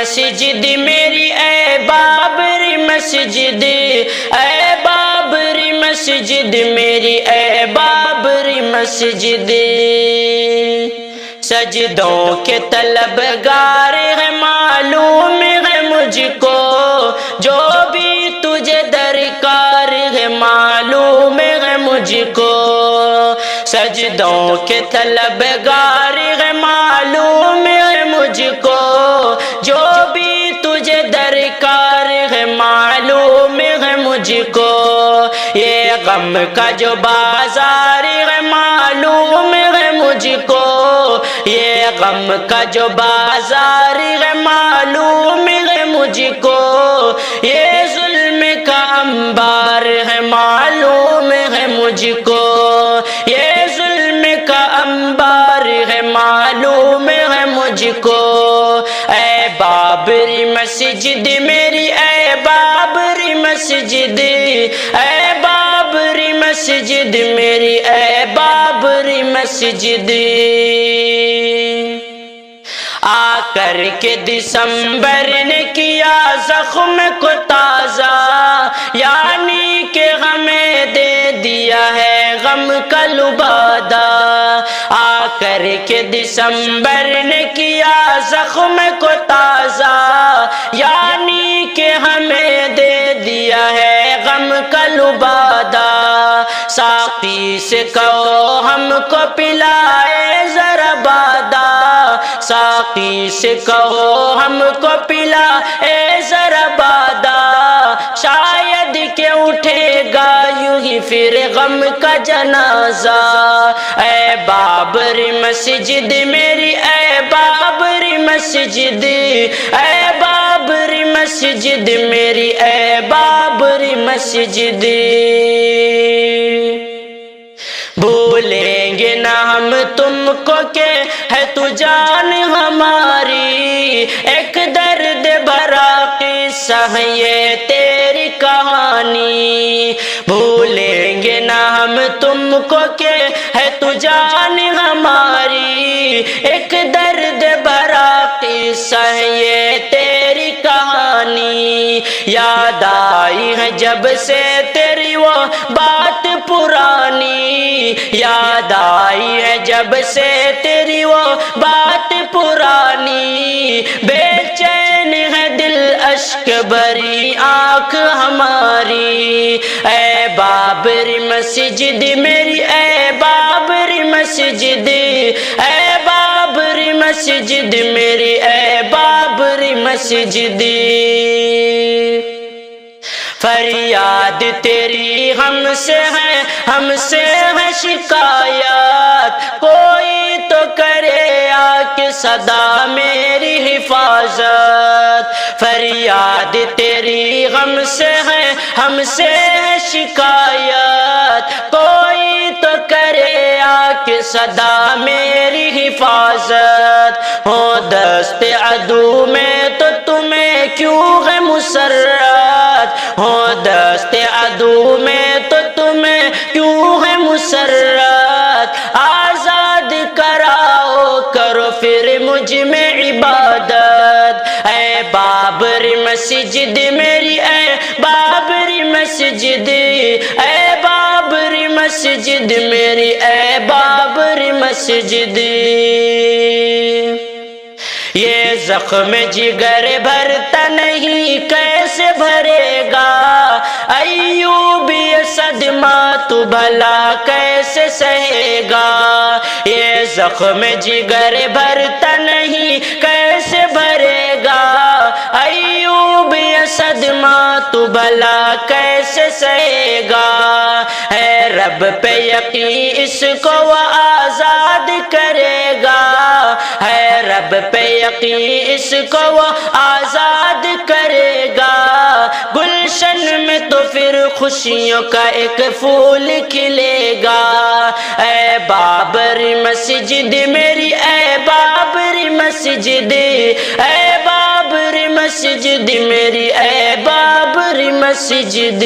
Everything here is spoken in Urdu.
مسجد میری اے بابری مسجد، اے بابری مسجد میری اے بابری مسجد، سجدوں کے طلبگار ہے معلوم ہے مجھ کو، جو بھی تجھے درکار ہے معلوم ہے مجھ کو، سجدوں کے طلبگار ہے معلوم ہے مجھ کو، جو بھی تجھے درکار ہے معلوم ہے مجھ کو، یہ غم کا جو بازار ہے معلوم ہے مجھ کو، یہ غم کا جو بازار ہے معلوم ہے مجھ کو، یہ ظلم کا انبار ہے معلوم ہے مجھ کو، یہ ظلم کا انبار ہے معلوم ہے مجھ کو، اے بابری مسجد میری اے بابری مسجد، اے بابری مسجد میری اے بابری مسجد، آ کر کے دسمبر نے کیا زخم کو تازہ، یعنی کہ ہمیں دے دیا ہے غم کا لبادہ، آ کر کے دسمبر نے کیا زخم کو تازہ، یعنی کہ ہمیں دے دیا ہے غم کا لبادہ، ساقی سے کہو ہم کو پلائے ذرا بادا، ساقی سے کہو ہم کو پلا اے ذرا بادا، شاید کہ اٹھے گا یوں ہی پھر غم کا جنازہ، اے بابری مسجد میری اے بابری مسجد، اے بابری مسجد میری اے بابری مسجد، بھولیں گے نہ ہم تم کو کہ ہے تو جان ہماری، ایک درد بھرا قصہ ہے یہ تیری کہانی، بھولیں گے نہ ہم تم کو کہ ہے تو جان ہماری، ایک درد بھرا قصہ ہے یہ تیری کہانی، یاد آئی ہے جب سے تیری وہ بات پرانی، یاد آئی ہے جب سے تیری وہ بات پرانی، بے چین ہے دل اشک بھری آنکھ ہماری، اے بابری مسجد میری اے بابری مسجد، اے بابری مسجد میری اے بابری مسجد، فریاد تیری ہم سے ہے شکایت، کوئی تو کرے آ کے صدا میری حفاظت، فریاد تیری ہم سے ہے شکایت، کوئی تو کرے آ کے صدا میری حفاظت، ہو دست عدو میں تو تمہیں کیوں ہے مسرت، ہو دست عدو میں تو تمہیں کیوں ہے مسرت، آزاد کراؤ کرو پھر مجھ میں عبادت، اے بابری مسجد میری اے بابری مسجد، اے بابری مسجد میری اے بابری مسجد، یہ زخم جگر بھرتا نہیں کیسے بھرے گا، ایوب یہ صدمہ تو بھلا کیسے سہے گا، یہ زخم جگر بھرتا نہیں کیسے بھرے گا، ایوب یہ صدمہ تو بھلا کیسے سہے گا، ہے رب پہ یقین اس کو وہ آزاد کرے گا، ہے رب پہ یقین اس کو وہ آزاد کرے گا، گلشن میں تو پھر خوشیوں کا ایک پھول کھلے گا، اے بابری مسجد میری اے بابری مسجد، اے بابری مسجد میری اے بابری مسجد،